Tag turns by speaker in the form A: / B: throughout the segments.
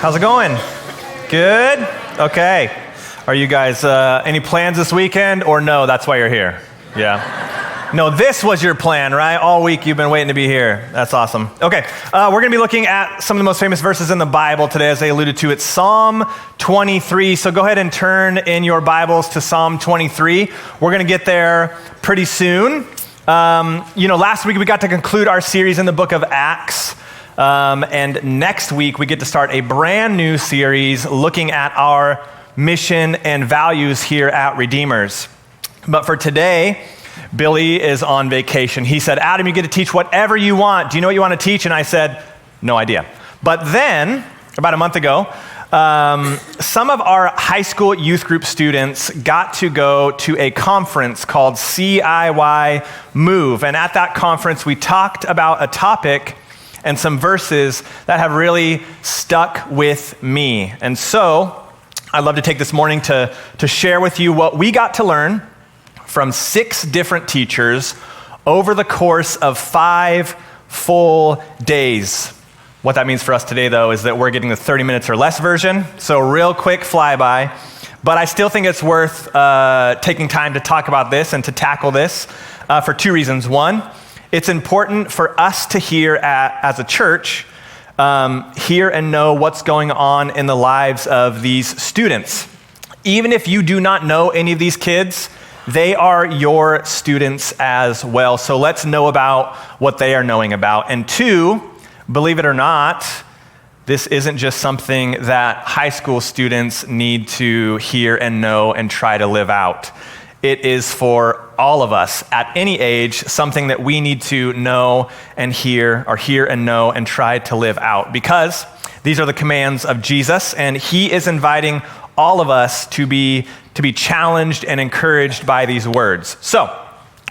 A: How's it going? Good? Okay. Are you guys, any plans this weekend, or no, that's why you're here? Yeah. No, this was your plan, right? All week you've been waiting to be here. That's awesome. Okay, we're going to be looking at some of the most famous verses in the Bible today. As I alluded to, it's Psalm 23. So go ahead and turn in your Bibles to Psalm 23. We're going to get there pretty soon. Last week we got to conclude our series in the book of Acts. And next week we get to start a brand new series looking at our mission and values here at Redeemers. But for today, Billy is on vacation. He said, Adam, you get to teach whatever you want. Do you know what you want to teach? And I said, no idea. But then, about a month ago, some of our high school youth group students got to go to a conference called CIY Move. And at that conference, we talked about a topic and some verses that have really stuck with me. And so I'd love to take this morning to share with you what we got to learn from 6 different teachers over the course of 5 full days. What that means for us today, though, is that we're getting the 30 minutes or less version, so real quick flyby. But I still think it's worth taking time to talk about this and to tackle this for 2 reasons. One, it's important for us to hear as a church, hear and know what's going on in the lives of these students. Even if you do not know any of these kids, they are your students as well. So let's know about what they are knowing about. And 2, believe it or not, this isn't just something that high school students need to hear and know and try to live out. It is for all of us at any age, something that we need to know and hear, or hear and know and try to live out, because these are the commands of Jesus, and he is inviting all of us to be challenged and encouraged by these words. So,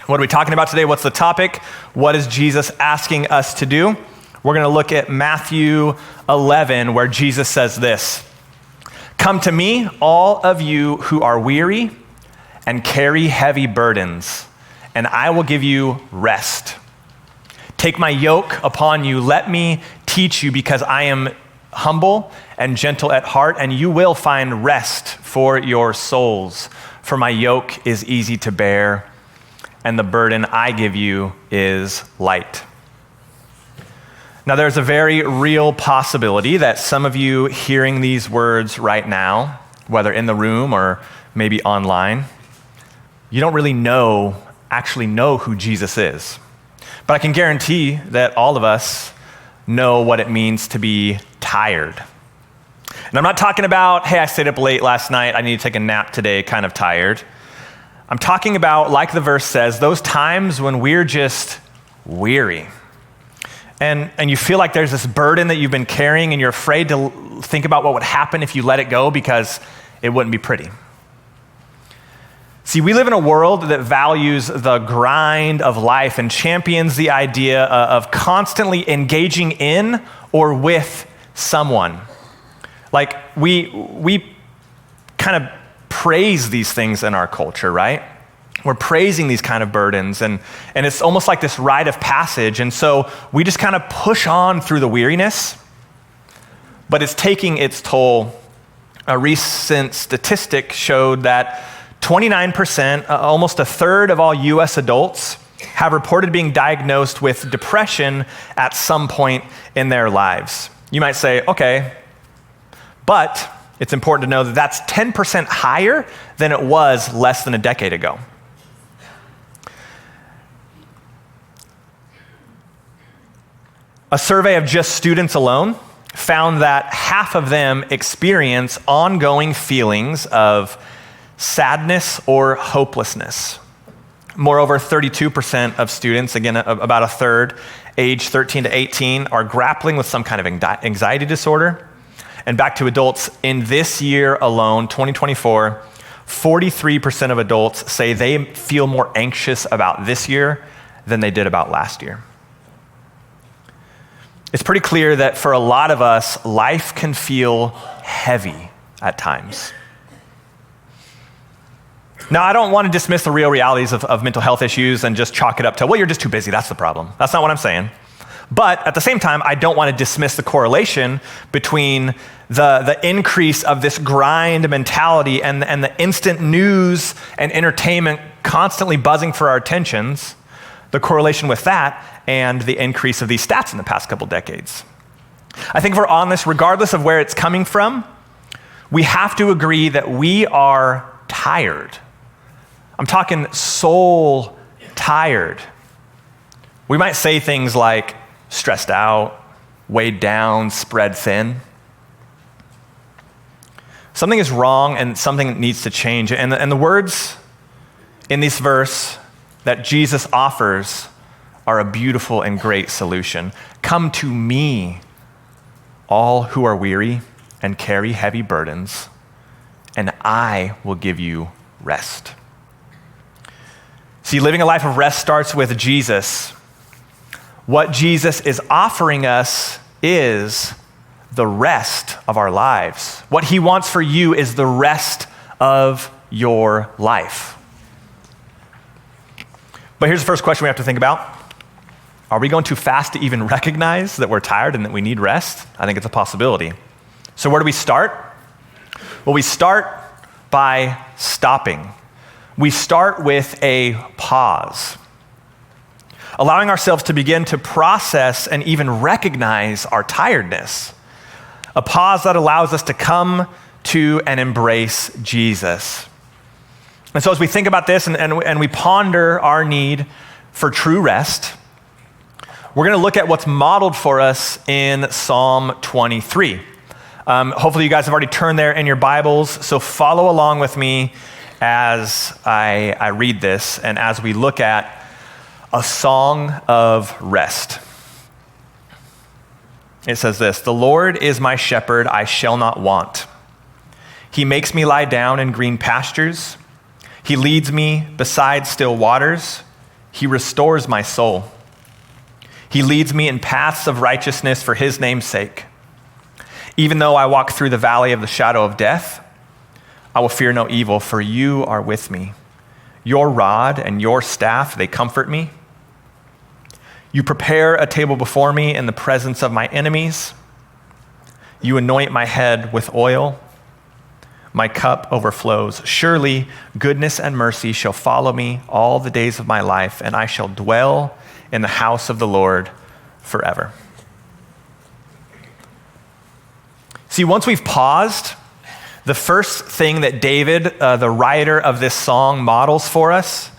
A: what are we talking about today? What's the topic? What is Jesus asking us to do? We're going to look at Matthew 11, where Jesus says this: "Come to me, all of you who are weary and carry heavy burdens, and I will give you rest. Take my yoke upon you. Let me teach you, because I am humble and gentle at heart, and you will find rest for your souls. For my yoke is easy to bear, and the burden I give you is light." Now, there's a very real possibility that some of you hearing these words right now, whether in the room or maybe online, you don't really actually know who Jesus is. But I can guarantee that all of us know what it means to be tired. And I'm not talking about, hey, I stayed up late last night, I need to take a nap today, kind of tired. I'm talking about, like the verse says, those times when we're just weary. And you feel like there's this burden that you've been carrying, and you're afraid to think about what would happen if you let it go, because it wouldn't be pretty. See, we live in a world that values the grind of life and champions the idea of constantly engaging in or with someone. Like, we kind of praise these things in our culture, right? We're praising these kind of burdens, and it's almost like this rite of passage, and so we just kind of push on through the weariness, but it's taking its toll. A recent statistic showed that 29%, almost a third of all US adults, have reported being diagnosed with depression at some point in their lives. You might say, okay, but it's important to know that that's 10% higher than it was less than a decade ago. A survey of just students alone found that half of them experience ongoing feelings of sadness or hopelessness. Moreover, 32% of students, again, about a third, age 13 to 18, are grappling with some kind of anxiety disorder. And back to adults, in this year alone, 2024, 43% of adults say they feel more anxious about this year than they did about last year. It's pretty clear that for a lot of us, life can feel heavy at times. Now, I don't want to dismiss the real realities of mental health issues and just chalk it up to, well, you're just too busy, that's the problem. That's not what I'm saying. But at the same time, I don't want to dismiss the correlation between the increase of this grind mentality and the instant news and entertainment constantly buzzing for our attentions, the correlation with that and the increase of these stats in the past couple decades. I think if we're honest, regardless of where it's coming from, we have to agree that we are tired. I'm talking soul tired. We might say things like stressed out, weighed down, spread thin. Something is wrong and something needs to change. And the words in this verse that Jesus offers are a beautiful and great solution. Come to me, all who are weary and carry heavy burdens, and I will give you rest. See, living a life of rest starts with Jesus. What Jesus is offering us is the rest of our lives. What he wants for you is the rest of your life. But here's the first question we have to think about. Are we going too fast to even recognize that we're tired and that we need rest? I think it's a possibility. So where do we start? Well, we start by stopping. We start with a pause, allowing ourselves to begin to process and even recognize our tiredness. A pause that allows us to come to and embrace Jesus. And so as we think about this and we ponder our need for true rest, we're going to look at what's modeled for us in Psalm 23. Hopefully you guys have already turned there in your Bibles, so follow along with me as I read this and as we look at a song of rest. It says this: "The Lord is my shepherd, I shall not want. He makes me lie down in green pastures. He leads me beside still waters. He restores my soul. He leads me in paths of righteousness for his name's sake. Even though I walk through the valley of the shadow of death, I will fear no evil, for you are with me. Your rod and your staff, they comfort me. You prepare a table before me in the presence of my enemies. You anoint my head with oil. My cup overflows. Surely goodness and mercy shall follow me all the days of my life, and I shall dwell in the house of the Lord forever." See, once we've paused, the first thing that David, the writer of this song, models for us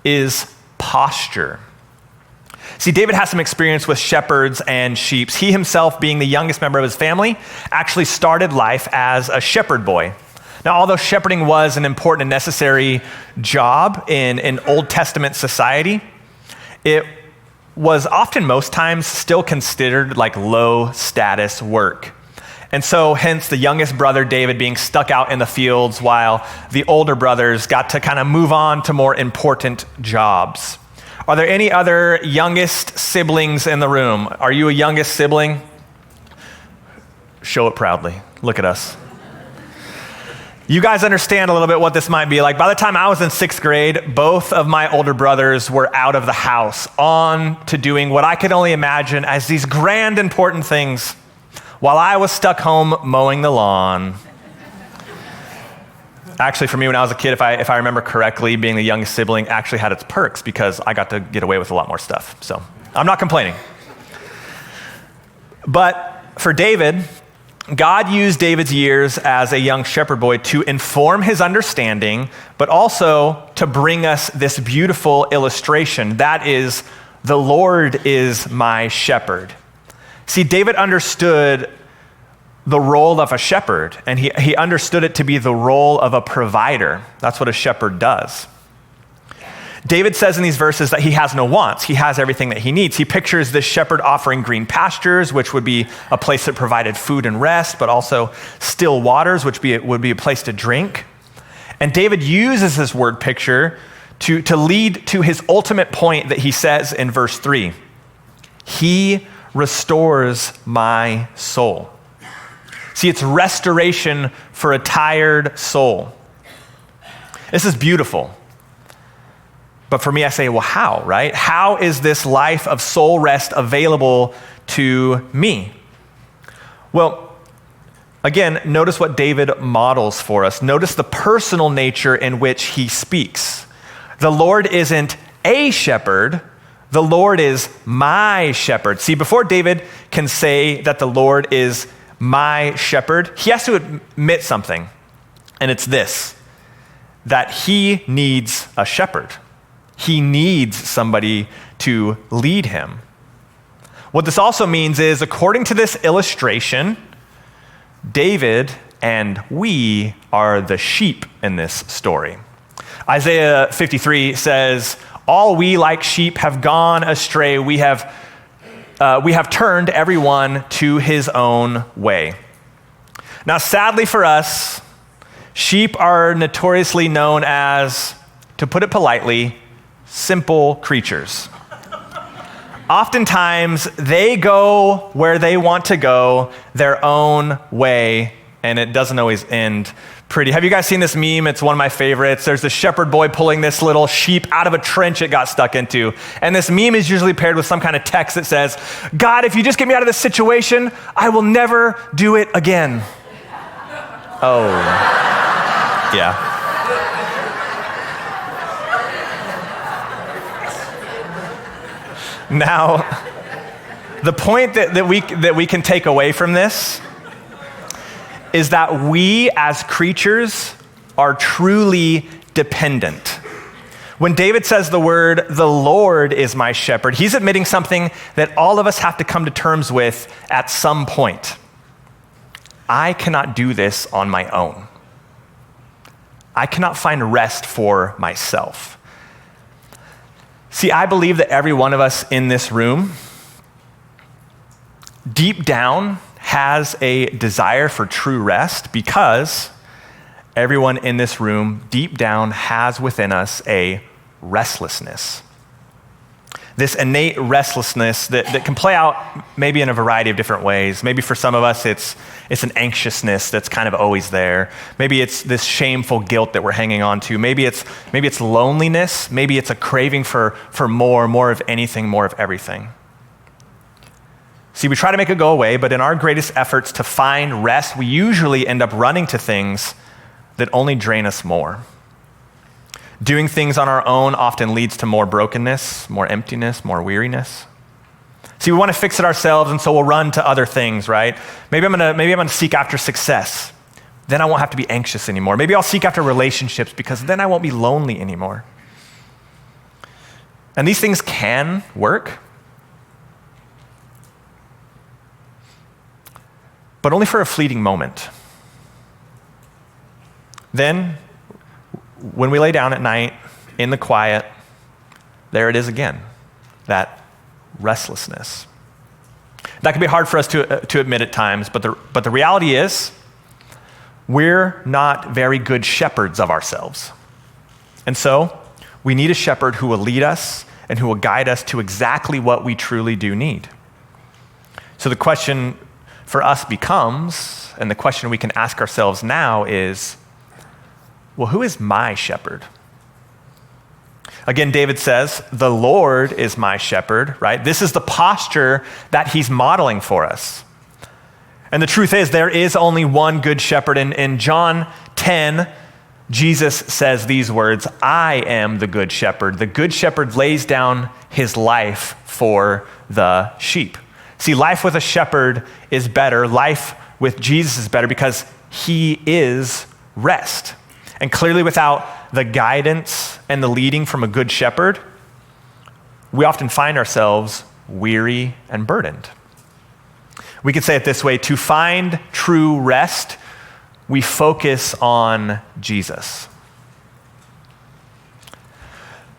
A: is posture. See, David has some experience with shepherds and sheep. He himself, being the youngest member of his family, actually started life as a shepherd boy. Now, although shepherding was an important and necessary job in Old Testament society, it was often most times still considered like low status work. And so hence the youngest brother, David, being stuck out in the fields while the older brothers got to kind of move on to more important jobs. Are there any other youngest siblings in the room? Are you a youngest sibling? Show it proudly. Look at us. You guys understand a little bit what this might be like. By the time I was in 6th grade, both of my older brothers were out of the house, on to doing what I could only imagine as these grand, important things, while I was stuck home mowing the lawn. Actually, for me, when I was a kid, if I remember correctly, being the youngest sibling actually had its perks because I got to get away with a lot more stuff. So I'm not complaining. But for David, God used David's years as a young shepherd boy to inform his understanding, but also to bring us this beautiful illustration. That is, the Lord is my shepherd. See, David understood the role of a shepherd, and he understood it to be the role of a provider. That's what a shepherd does. David says in these verses that he has no wants. He has everything that he needs. He pictures this shepherd offering green pastures, which would be a place that provided food and rest, but also still waters, which would be a place to drink. And David uses this word picture to lead to his ultimate point that he says in verse 3. He restores my soul. See, it's restoration for a tired soul. This is beautiful. But for me, I say, well, how, right? How is this life of soul rest available to me? Well, again, notice what David models for us. Notice the personal nature in which he speaks. The Lord isn't a shepherd. The Lord is my shepherd. See, before David can say that the Lord is my shepherd, he has to admit something, and it's this, that he needs a shepherd. He needs somebody to lead him. What this also means is, according to this illustration, David and we are the sheep in this story. Isaiah 53 says, all we like sheep have gone astray. We have turned everyone to his own way. Now, sadly for us, sheep are notoriously known as, to put it politely, simple creatures. Oftentimes, they go where they want to go their own way, and it doesn't always end pretty. Have you guys seen this meme? It's one of my favorites. There's this shepherd boy pulling this little sheep out of a trench it got stuck into. And this meme is usually paired with some kind of text that says, God, if you just get me out of this situation, I will never do it again. Oh, yeah. Now, the point that we can take away from this is that we as creatures are truly dependent. When David says the word, the Lord is my shepherd, he's admitting something that all of us have to come to terms with at some point. I cannot do this on my own. I cannot find rest for myself. See, I believe that every one of us in this room, deep down, has a desire for true rest because everyone in this room, deep down, has within us a restlessness. This innate restlessness that can play out maybe in a variety of different ways. Maybe for some of us, it's an anxiousness that's kind of always there. Maybe it's this shameful guilt that we're hanging on to. Maybe it's loneliness. Maybe it's a craving for more of anything, more of everything. See, we try to make it go away, but in our greatest efforts to find rest, we usually end up running to things that only drain us more. Doing things on our own often leads to more brokenness, more emptiness, more weariness. See, we want to fix it ourselves, and so we'll run to other things, right? Maybe I'm gonna seek after success. Then I won't have to be anxious anymore. Maybe I'll seek after relationships because then I won't be lonely anymore. And these things can work, but only for a fleeting moment. Then, when we lay down at night in the quiet, there it is again, that restlessness. That can be hard for us to admit at times, but the reality is we're not very good shepherds of ourselves. And so we need a shepherd who will lead us and who will guide us to exactly what we truly do need. So the question for us becomes, and the question we can ask ourselves now is, well, who is my shepherd? Again, David says, the Lord is my shepherd, right? This is the posture that he's modeling for us. And the truth is, there is only one good shepherd. In John 10, Jesus says these words, I am the good shepherd. The good shepherd lays down his life for the sheep. See, life with a shepherd is better. Life with Jesus is better because he is rest. And clearly without the guidance and the leading from a good shepherd, we often find ourselves weary and burdened. We could say it this way, to find true rest, we focus on Jesus.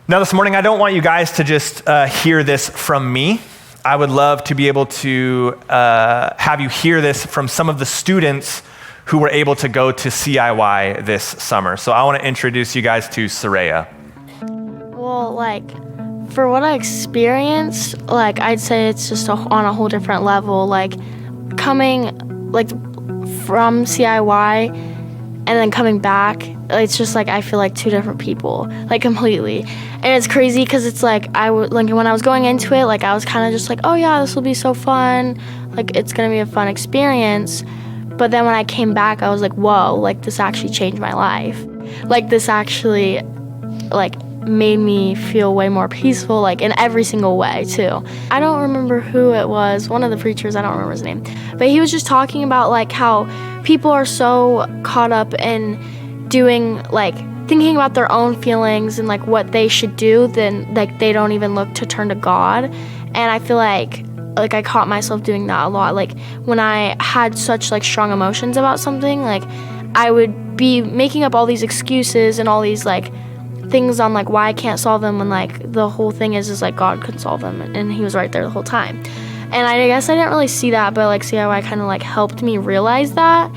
A: Now this morning, I don't want you guys to just hear this from me. I would love to be able to have you hear this from some of the students who were able to go to CIY this summer. So I want to introduce you guys to Soraya.
B: Well, for what I experienced, I'd say it's just on a whole different level. Coming, from CIY, and then coming back, it's just like I feel like two different people, like completely. And it's crazy because it's like like when I was going into it, like I was kind of just like, oh yeah, this will be so fun, like it's gonna be a fun experience. But then when I came back, I was like, whoa, like this actually changed my life. Like this actually like made me feel way more peaceful, like in every single way too. I don't remember who it was, one of the preachers, I don't remember his name, but he was just talking about like how people are so caught up in doing, like thinking about their own feelings and like what they should do, then like they don't even look to turn to God. And I feel like I caught myself doing that a lot. Like when I had such like strong emotions about something, like I would be making up all these excuses and all these like things on like why I can't solve them, when like the whole thing is like God could solve them and he was right there the whole time. And I guess I didn't really see that, but like CIY kind of like helped me realize that.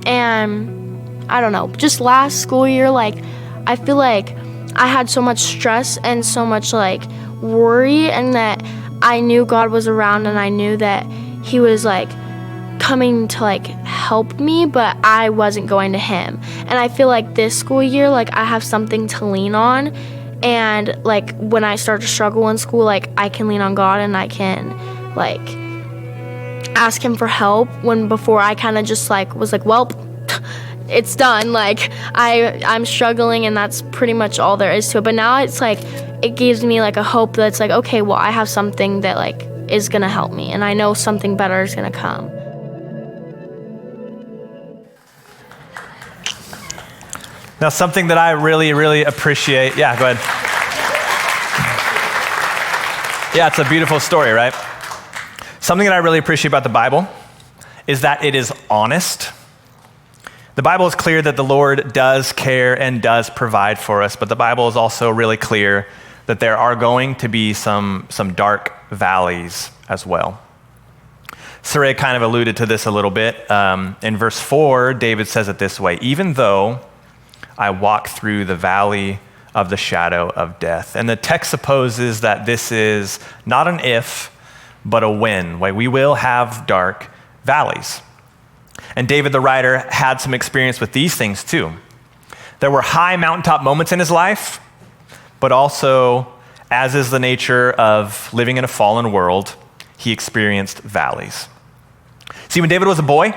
B: And I don't know, just last school year, like I feel like I had so much stress and so much like worry, and that I knew God was around and I knew that he was like coming to like help me, but I wasn't going to him. And I feel like this school year, like I have something to lean on, and like when I start to struggle in school, like I can lean on God and I can like ask him for help, when before I kind of just like was like, well, it's done, like I'm struggling and that's pretty much all there is to it. But now it's like it gives me like a hope that's like, okay, well I have something that like is gonna help me, and I know something better is gonna come.
A: Now, something that I really, really appreciate, yeah, go ahead. Yeah, it's a beautiful story, right? Something that I really appreciate about the Bible is that it is honest. The Bible is clear that the Lord does care and does provide for us, but the Bible is also really clear that there are going to be some dark valleys as well. Saray kind of alluded to this a little bit. In verse 4, David says it this way: even though I walk through the valley of the shadow of death. And the text supposes that this is not an if, but a when. We will have dark valleys. And David, the writer, had some experience with these things too. There were high mountaintop moments in his life, but also, as is the nature of living in a fallen world, he experienced valleys. See, when David was a boy,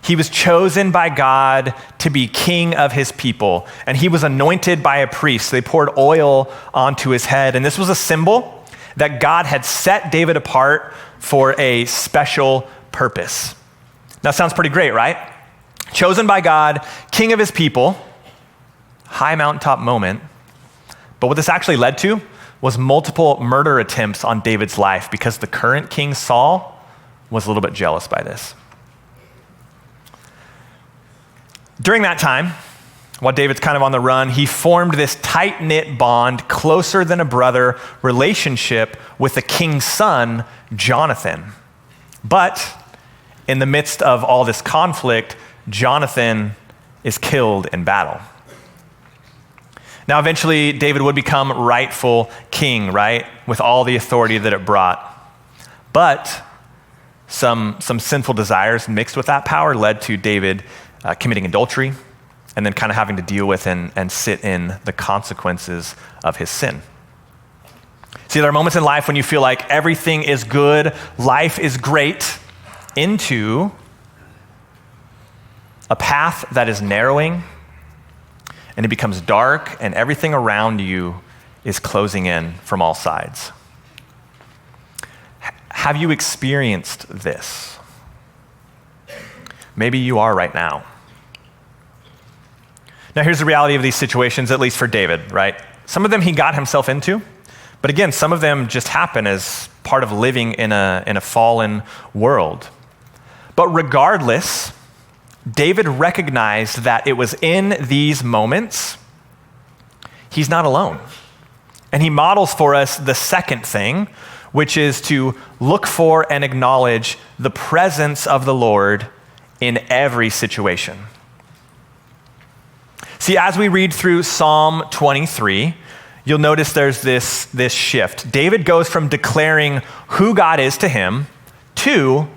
A: he was chosen by God to be king of his people, and he was anointed by a priest. They poured oil onto his head, and this was a symbol that God had set David apart for a special purpose. Now, sounds pretty great, right? Chosen by God, king of his people, high mountaintop moment. But what this actually led to was multiple murder attempts on David's life, because the current king, Saul, was a little bit jealous by this. During that time, while David's kind of on the run, he formed this tight-knit bond, closer than a brother relationship with the king's son, Jonathan. But in the midst of all this conflict, Jonathan is killed in battle. Now, eventually, David would become rightful king, right, with all the authority that it brought. But some sinful desires mixed with that power led to David committing adultery, and then kind of having to deal with and sit in the consequences of his sin. See, there are moments in life when you feel like everything is good, life is great, into a path that is narrowing, and it becomes dark, and everything around you is closing in from all sides. Have you experienced this? Maybe you are right now. Now, here's the reality of these situations, at least for David, right? Some of them he got himself into, but again, some of them just happen as part of living in a fallen world. But regardless, David recognized that it was in these moments he's not alone. And he models for us the second thing, which is to look for and acknowledge the presence of the Lord in every situation. See, as we read through Psalm 23, you'll notice there's this shift. David goes from declaring who God is to him to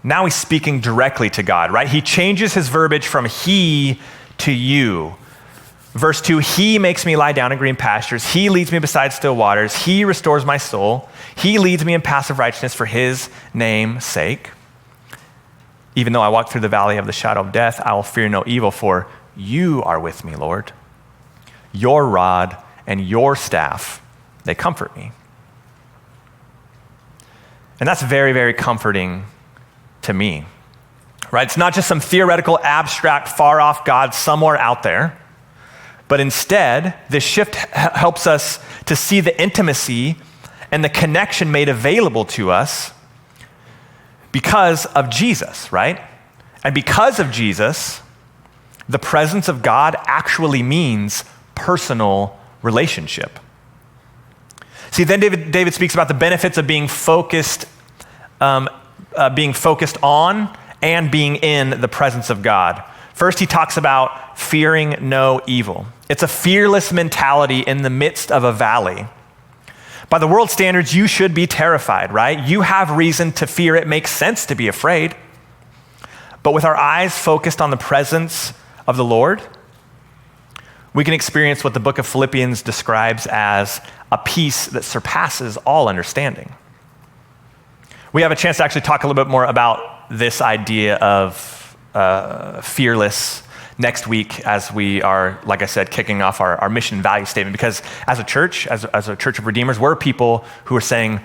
A: now he's speaking directly to God, right? He changes his verbiage from he to you. Verse 2, he makes me lie down in green pastures. He leads me beside still waters. He restores my soul. He leads me in paths of righteousness for his name's sake. Even though I walk through the valley of the shadow of death, I will fear no evil, for you are with me, Lord. Your rod and your staff, they comfort me. And that's very, very comforting to me, right? It's not just some theoretical, abstract, far-off God somewhere out there, but instead, this shift helps us to see the intimacy and the connection made available to us because of Jesus, right? And because of Jesus, the presence of God actually means personal relationship. See, then David speaks about the benefits of being focused on and being in the presence of God. First, he talks about fearing no evil. It's a fearless mentality in the midst of a valley. By the world standards, you should be terrified, right? You have reason to fear. It makes sense to be afraid. But with our eyes focused on the presence of the Lord, we can experience what the book of Philippians describes as a peace that surpasses all understanding. We have a chance to actually talk a little bit more about this idea of fearless next week as we are, like I said, kicking off our mission value statement. Because as a church, as a church of Redeemers, we're people who are saying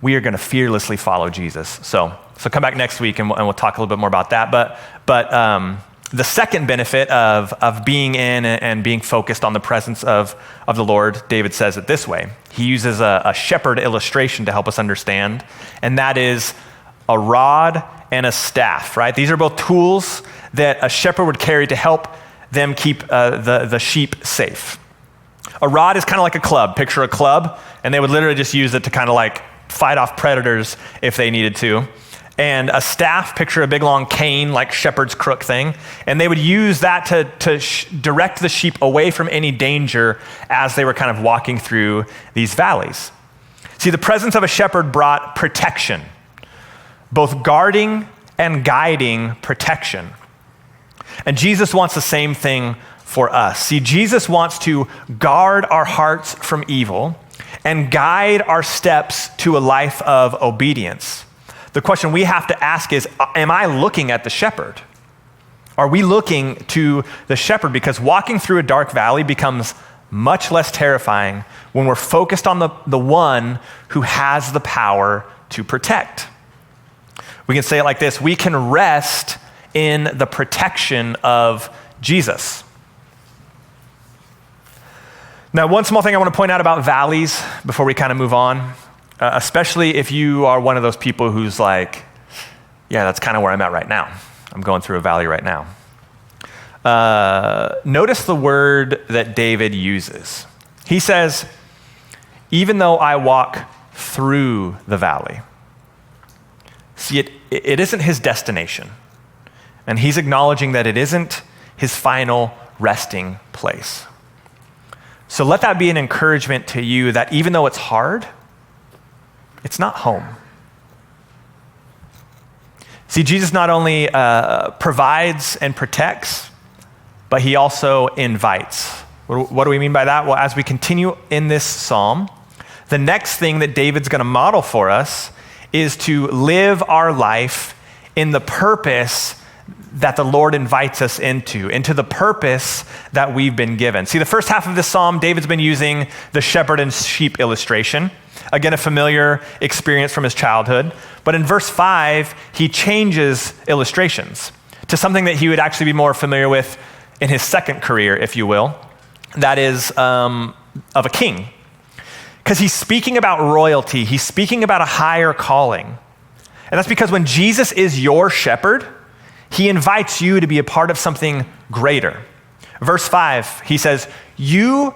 A: we are going to fearlessly follow Jesus. So come back next week and we'll talk a little bit more about that. But the second benefit of being in and being focused on the presence of the Lord, David says it this way. He uses a shepherd illustration to help us understand, and that is a rod and a staff, right? These are both tools that a shepherd would carry to help them keep the sheep safe. A rod is kind of like a club. Picture a club, and they would literally just use it to kind of like fight off predators if they needed to. And a staff, picture a big long cane, like shepherd's crook thing, and they would use that to direct the sheep away from any danger as they were kind of walking through these valleys. See, the presence of a shepherd brought protection, both guarding and guiding protection. And Jesus wants the same thing for us. See, Jesus wants to guard our hearts from evil and guide our steps to a life of obedience. The question we have to ask is, am I looking at the shepherd? Are we looking to the shepherd? Because walking through a dark valley becomes much less terrifying when we're focused on the one who has the power to protect. We can say it like this: we can rest in the protection of Jesus. Now, one small thing I want to point out about valleys before we kind of move on, especially if you are one of those people who's like, yeah, that's kind of where I'm at right now. I'm going through a valley right now. Notice the word that David uses. He says, even though I walk through the valley. See, it isn't his destination. And he's acknowledging that it isn't his final resting place. So let that be an encouragement to you that even though it's hard, it's not home. See, Jesus not only provides and protects, but he also invites. What do we mean by that? Well, as we continue in this psalm, the next thing that David's going to model for us is to live our life in the purpose that the Lord invites us into the purpose that we've been given. See, the first half of this psalm, David's been using the shepherd and sheep illustration. Again, a familiar experience from his childhood. But in verse 5, he changes illustrations to something that he would actually be more familiar with in his second career, if you will. That is of a king. Because he's speaking about royalty. He's speaking about a higher calling. And that's because when Jesus is your shepherd, he invites you to be a part of something greater. Verse 5, he says, you,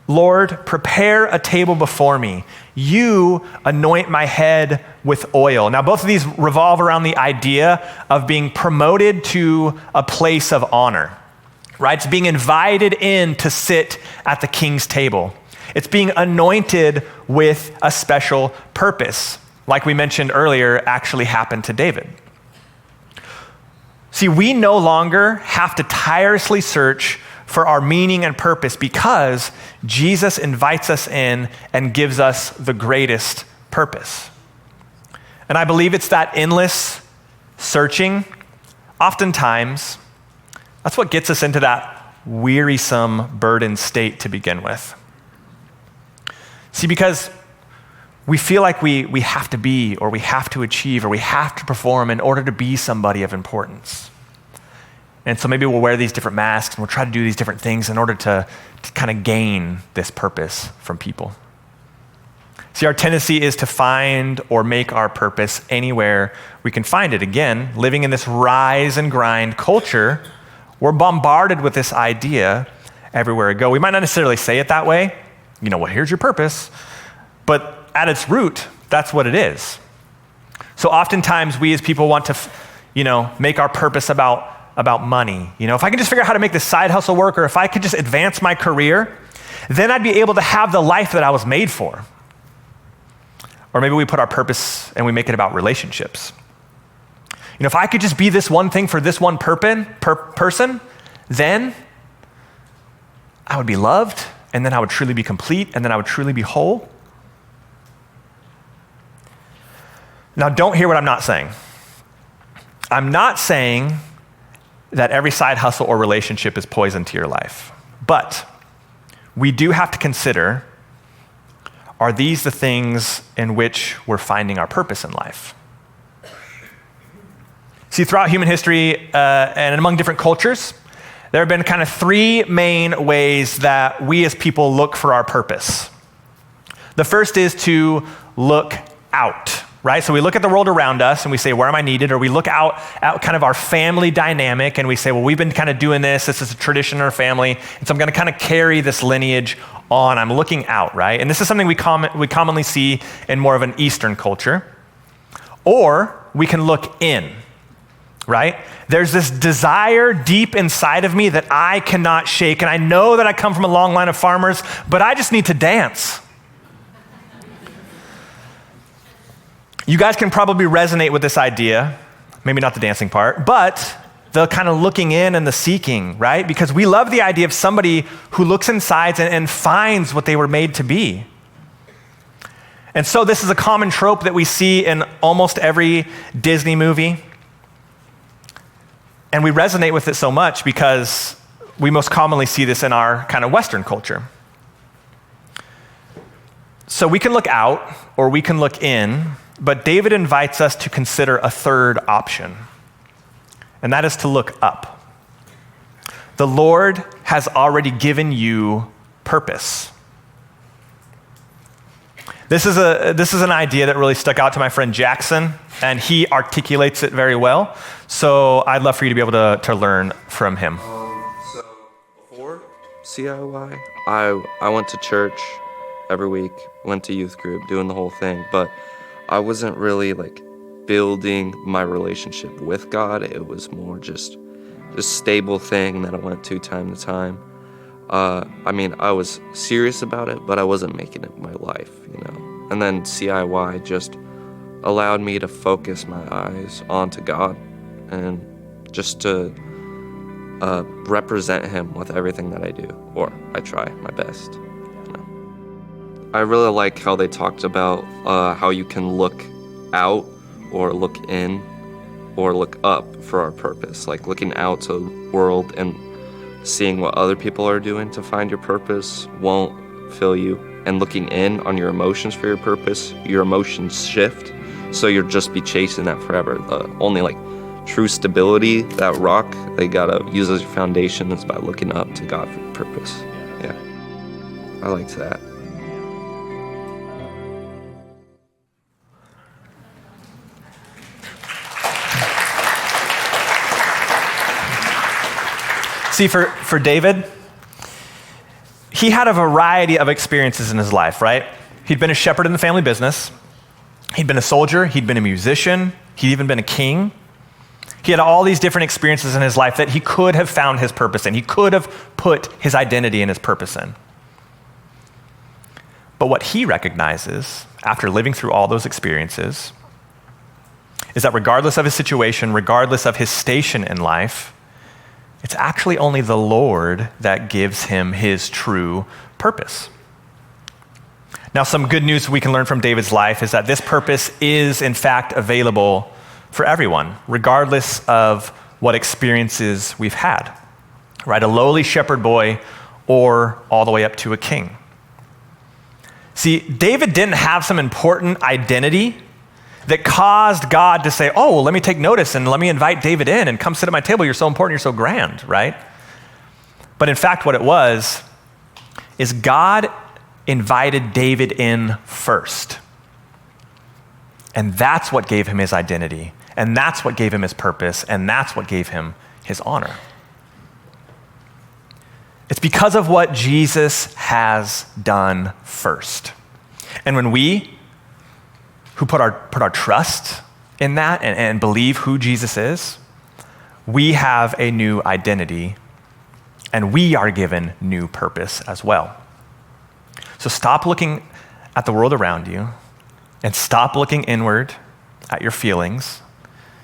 A: Lord, prepare a table before me. You anoint my head with oil. Now, both of these revolve around the idea of being promoted to a place of honor, right? It's being invited in to sit at the king's table. It's being anointed with a special purpose, like we mentioned earlier, actually happened to David. See, we no longer have to tirelessly search for our meaning and purpose because Jesus invites us in and gives us the greatest purpose. And I believe it's that endless searching, oftentimes, that's what gets us into that wearisome, burdened state to begin with. See, because we feel like we have to be, or we have to achieve, or we have to perform in order to be somebody of importance. And so maybe we'll wear these different masks and we'll try to do these different things in order to kind of gain this purpose from people. See, our tendency is to find or make our purpose anywhere we can find it. Again, living in this rise and grind culture, we're bombarded with this idea everywhere we go. We might not necessarily say it that way, well, here's your purpose, but at its root, that's what it is. So oftentimes we as people want to, make our purpose about money. If I can just figure out how to make this side hustle work, or if I could just advance my career, then I'd be able to have the life that I was made for. Or maybe we put our purpose and we make it about relationships. If I could just be this one thing for this one person, then I would be loved, and then I would truly be complete, and then I would truly be whole. Now, don't hear what I'm not saying. I'm not saying that every side hustle or relationship is poison to your life. But we do have to consider, are these the things in which we're finding our purpose in life? See, throughout human history and among different cultures, there have been kind of three main ways that we as people look for our purpose. The first is to look out, right? So we look at the world around us and we say, where am I needed? Or we look out at kind of our family dynamic and we say, well, we've been kind of doing this. This is a tradition in our family. And so I'm going to kind of carry this lineage on. I'm looking out, right? And this is something we commonly see in more of an Eastern culture. Or we can look in, right? There's this desire deep inside of me that I cannot shake. And I know that I come from a long line of farmers, but I just need to dance. You guys can probably resonate with this idea, maybe not the dancing part, but the kind of looking in and the seeking, right? Because we love the idea of somebody who looks inside and finds what they were made to be. And so this is a common trope that we see in almost every Disney movie. And we resonate with it so much because we most commonly see this in our kind of Western culture. So we can look out or we can look in, but David invites us to consider a third option, and that is to look up. The Lord has already given you purpose. This is an idea that really stuck out to my friend Jackson, and he articulates it very well. So I'd love for you to be able to learn from him.
C: So before CIY, I went to church every week, went to youth group, doing the whole thing, but I wasn't really building my relationship with God. It was more just a stable thing that I went to time to time. I was serious about it, but I wasn't making it my life, And then CIY just allowed me to focus my eyes onto God and just to represent Him with everything that I do, or I try my best. I really like how they talked about how you can look out or look in or look up for our purpose, like looking out to the world and seeing what other people are doing to find your purpose won't fill you, and looking in on your emotions for your purpose, your emotions shift, so you'll just be chasing that forever. Only true stability, that rock they gotta use as your foundation, is by looking up to God for purpose. Yeah, I liked that.
A: See, for David, he had a variety of experiences in his life, right? He'd been a shepherd in the family business. He'd been a soldier. He'd been a musician. He'd even been a king. He had all these different experiences in his life that he could have found his purpose in. He could have put his identity and his purpose in. But what he recognizes after living through all those experiences is that regardless of his situation, regardless of his station in life, it's actually only the Lord that gives him his true purpose. Now, some good news we can learn from David's life is that this purpose is, in fact, available for everyone, regardless of what experiences we've had, right? A lowly shepherd boy or all the way up to a king. See, David didn't have some important identity that caused God to say, oh, well, let me take notice and let me invite David in and come sit at my table. You're so important, you're so grand, right? But in fact, what it was is God invited David in first. And that's what gave him his identity. And that's what gave him his purpose. And that's what gave him his honor. It's because of what Jesus has done first. And when we who put our trust in that and believe who Jesus is, we have a new identity and we are given new purpose as well. So stop looking at the world around you and stop looking inward at your feelings,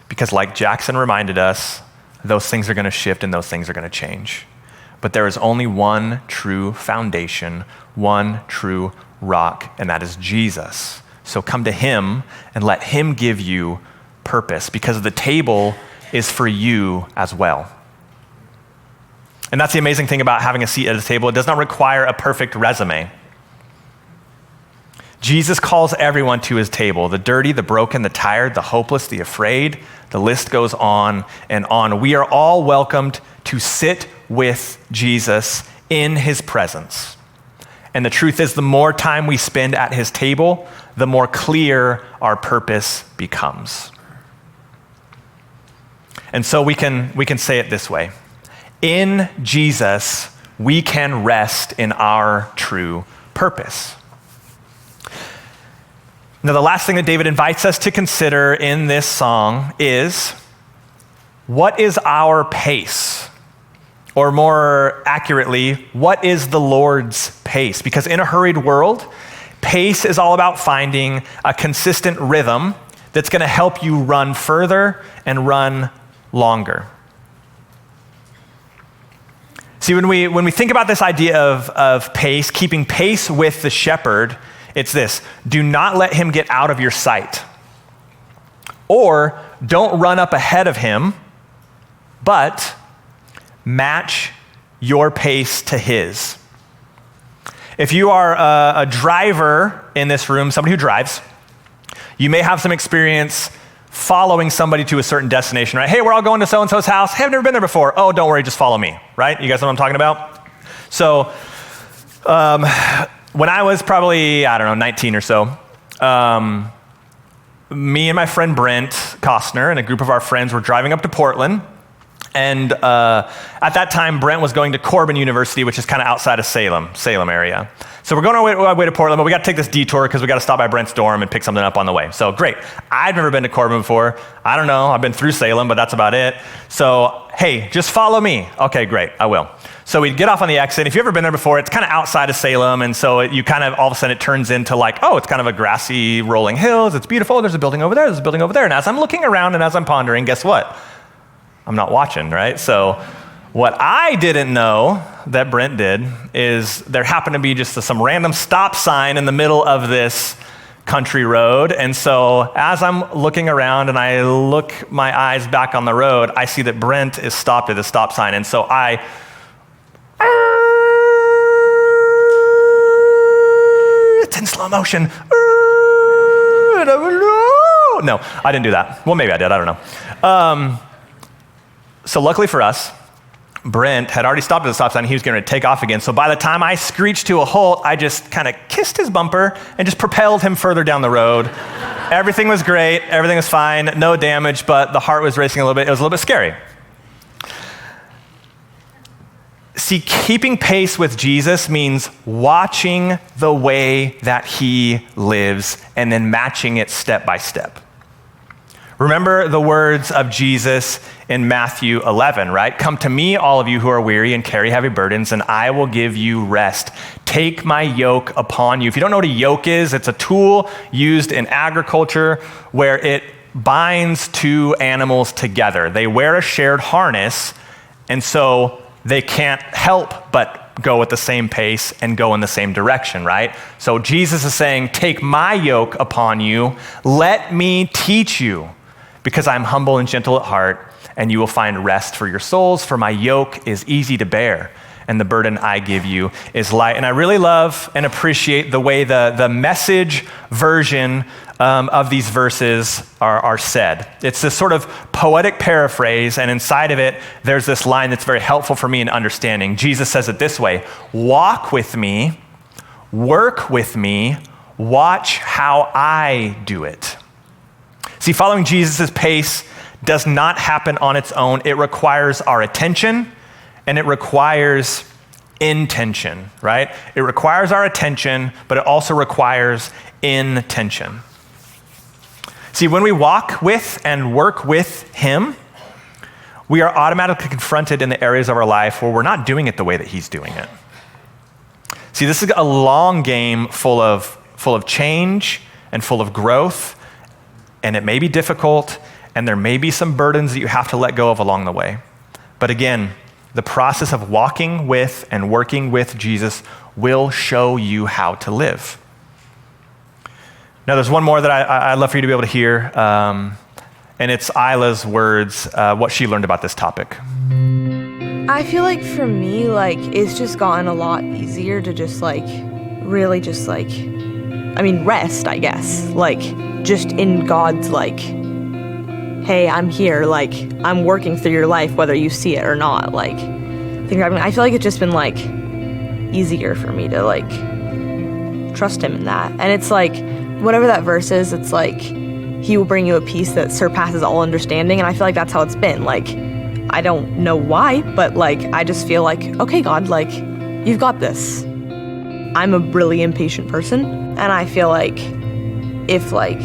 A: because like Jackson reminded us, those things are going to shift and those things are going to change. But there is only one true foundation, one true rock, and that is Jesus. So come to him and let him give you purpose, because the table is for you as well. And that's the amazing thing about having a seat at a table. It does not require a perfect resume. Jesus calls everyone to his table, the dirty, the broken, the tired, the hopeless, the afraid. The list goes on and on. We are all welcomed to sit with Jesus in his presence. And the truth is, the more time we spend at his table, the more clear our purpose becomes. And so we can say it this way. In Jesus, we can rest in our true purpose. Now, the last thing that David invites us to consider in this song is, what is our pace? Or more accurately, what is the Lord's pace? Because in a hurried world, pace is all about finding a consistent rhythm that's going to help you run further and run longer. See, when we think about this idea of pace, keeping pace with the shepherd, it's this: do not let him get out of your sight. Or don't run up ahead of him, but match your pace to his. If you are a driver in this room, somebody who drives, you may have some experience following somebody to a certain destination, right? Hey, we're all going to so-and-so's house. Hey, I've never been there before. Oh, don't worry, just follow me, right? You guys know what I'm talking about? So, when I was probably, 19 or so, me and my friend Brent Costner and a group of our friends were driving up to Portland. And at that time, Brent was going to Corbin University, which is kind of outside of Salem area. So we're going our way to Portland, but we got to take this detour because we got to stop by Brent's dorm and pick something up on the way. So great. I've never been to Corbin before. I don't know. I've been through Salem, but that's about it. So, hey, just follow me. Okay, great. I will. So we get off on the exit. If you've ever been there before, it's kind of outside of Salem. And so you kind of, all of a sudden it turns into like, oh, it's kind of a grassy rolling hills. It's beautiful. There's a building over there. There's a building over there. And as I'm looking around and as I'm pondering, guess what? I'm not watching, right? So what I didn't know that Brent did is there happened to be just some random stop sign in the middle of this country road. And so as I'm looking around and I look my eyes back on the road, I see that Brent is stopped at the stop sign. And so it's in slow motion. No, I didn't do that. Well, maybe I did. I don't know. So luckily for us, Brent had already stopped at the stop sign. He was going to take off again. So by the time I screeched to a halt, I just kind of kissed his bumper and just propelled him further down the road. Everything was great. Everything was fine. No damage, but the heart was racing a little bit. It was a little bit scary. See, keeping pace with Jesus means watching the way that he lives and then matching it step by step. Remember the words of Jesus in Matthew 11, right? Come to me, all of you who are weary and carry heavy burdens, and I will give you rest. Take my yoke upon you. If you don't know what a yoke is, it's a tool used in agriculture where it binds two animals together. They wear a shared harness, and so they can't help but go at the same pace and go in the same direction, right? So Jesus is saying, take my yoke upon you. Let me teach you, because I'm humble and gentle at heart, and you will find rest for your souls, for my yoke is easy to bear, and the burden I give you is light. And I really love and appreciate the way the Message version of these verses are said. It's this sort of poetic paraphrase, and inside of it, there's this line that's very helpful for me in understanding. Jesus says it this way: walk with me, work with me, watch how I do it. See, following Jesus' pace does not happen on its own. It requires our attention, and it requires intention, right? It requires our attention, but it also requires intention. See, when we walk with and work with him, we are automatically confronted in the areas of our life where we're not doing it the way that he's doing it. See, this is a long game full of change and full of growth, and it may be difficult, and there may be some burdens that you have to let go of along the way. But again, the process of walking with and working with Jesus will show you how to live. Now, there's one more that I'd love for you to be able to hear, and it's Isla's words, what she learned about this topic.
D: I feel like for me, like, it's just gotten a lot easier to just, like, really just, like, rest, I guess. Like, just in God's, like, hey, I'm here, like, I'm working through your life, whether you see it or not. Like, I feel like it's just been, like, easier for me to, like, trust him in that. And it's, like, whatever that verse is, it's like, he will bring you a peace that surpasses all understanding. And I feel like that's how it's been. Like, I don't know why, but, like, I just feel like, okay, God, like, you've got this. I'm a really impatient person, and I feel like if, like,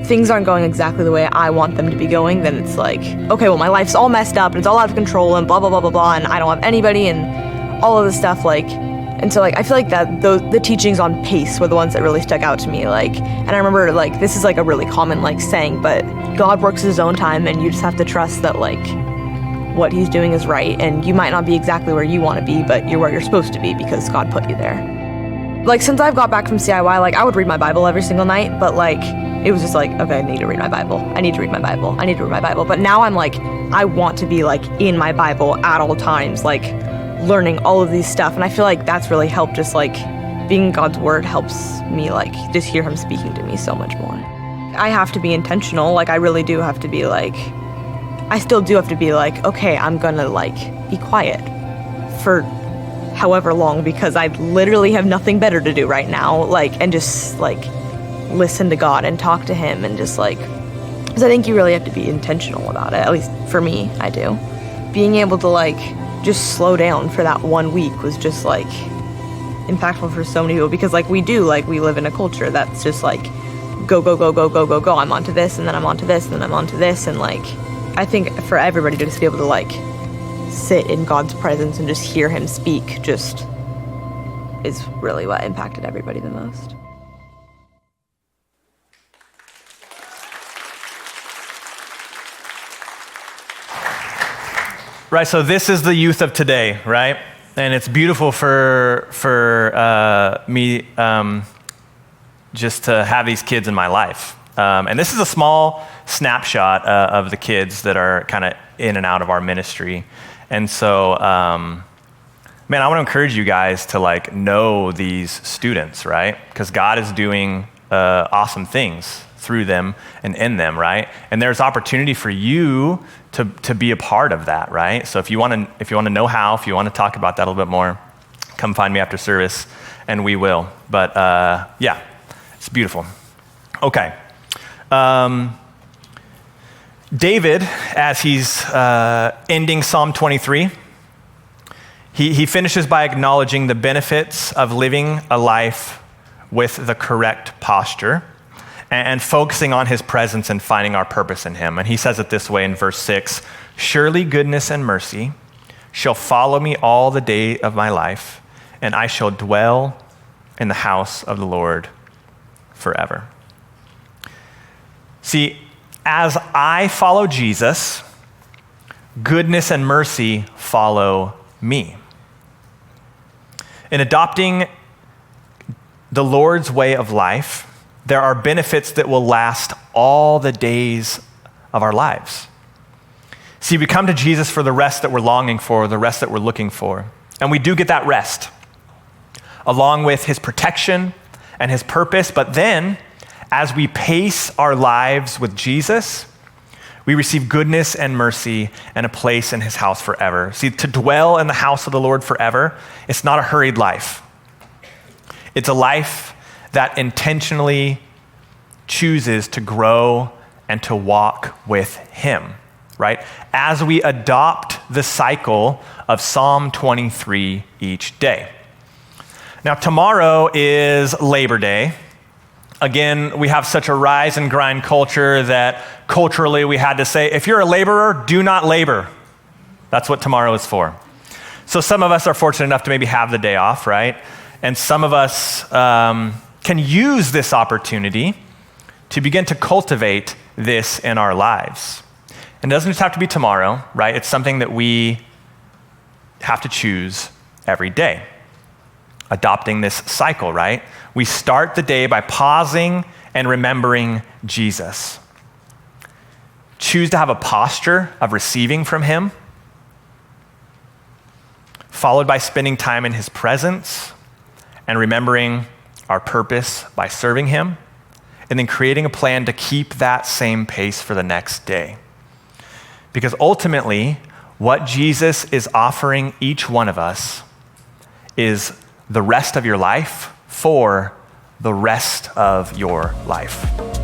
D: things aren't going exactly the way I want them to be going, then it's like, okay, well, my life's all messed up, and it's all out of control, and blah, blah, blah, blah, blah, and I don't have anybody, and all of this stuff, like, and so, like, I feel like that the teachings on pace were the ones that really stuck out to me, like, and I remember, like, this is, like, a really common, like, saying, but God works his own time, and you just have to trust that, like, what he's doing is right, and you might not be exactly where you want to be, but you're where you're supposed to be because God put you there. Like, since I've got back from CIY, like, I would read my Bible every single night, but, like, it was just like, okay, I need to read my Bible. I need to read my Bible. I need to read my Bible. But now I'm like, I want to be, like, in my Bible at all times, like, learning all of these stuff. And I feel like that's really helped, just, like, being in God's word helps me, like, just hear him speaking to me so much more. I have to be intentional. Like, I really do have to be, like, I still do have to be like, okay, I'm gonna, like, be quiet for however long, because I literally have nothing better to do right now, like, and just, like, listen to God and talk to him, and just, like, because I think you really have to be intentional about it. At least for me, I do. Being able to, like, just slow down for that 1 week was just, like, impactful for so many people, because, like, we live in a culture that's just, like, go, go, go, go, go, go, go. I'm onto this, and then I'm onto this, and then I'm onto this, and, like, I think for everybody to just be able to, like, sit in God's presence and just hear him speak just is really what impacted everybody the most.
A: Right, so this is the youth of today, right? And it's beautiful for me just to have these kids in my life. And this is a small snapshot of the kids that are kind of in and out of our ministry. And so, man, I want to encourage you guys to, like, know these students, right? Because God is doing awesome things through them and in them, right? And there's opportunity for you to be a part of that, right? So if you want to know how, if you want to talk about that a little bit more, come find me after service, and we will. But yeah, it's beautiful. Okay. David, as he's ending Psalm 23, he finishes by acknowledging the benefits of living a life with the correct posture and focusing on his presence and finding our purpose in him. And he says it this way in verse 6, "Surely goodness and mercy shall follow me all the day of my life, and I shall dwell in the house of the Lord forever." See, as I follow Jesus, goodness and mercy follow me. In adopting the Lord's way of life, there are benefits that will last all the days of our lives. See, we come to Jesus for the rest that we're longing for, the rest that we're looking for. And we do get that rest, along with his protection and his purpose. But then, as we pace our lives with Jesus, we receive goodness and mercy and a place in his house forever. See, to dwell in the house of the Lord forever, it's not a hurried life. It's a life that intentionally chooses to grow and to walk with him, right? As we adopt the cycle of Psalm 23 each day. Now, tomorrow is Labor Day. Again, we have such a rise and grind culture that culturally we had to say, if you're a laborer, do not labor. That's what tomorrow is for. So some of us are fortunate enough to maybe have the day off, right? And some of us can use this opportunity to begin to cultivate this in our lives. And it doesn't just have to be tomorrow, right? It's something that we have to choose every day. Adopting this cycle, right? We start the day by pausing and remembering Jesus. Choose to have a posture of receiving from him, followed by spending time in his presence and remembering our purpose by serving him, and then creating a plan to keep that same pace for the next day. Because ultimately, what Jesus is offering each one of us is the rest of your life for the rest of your life.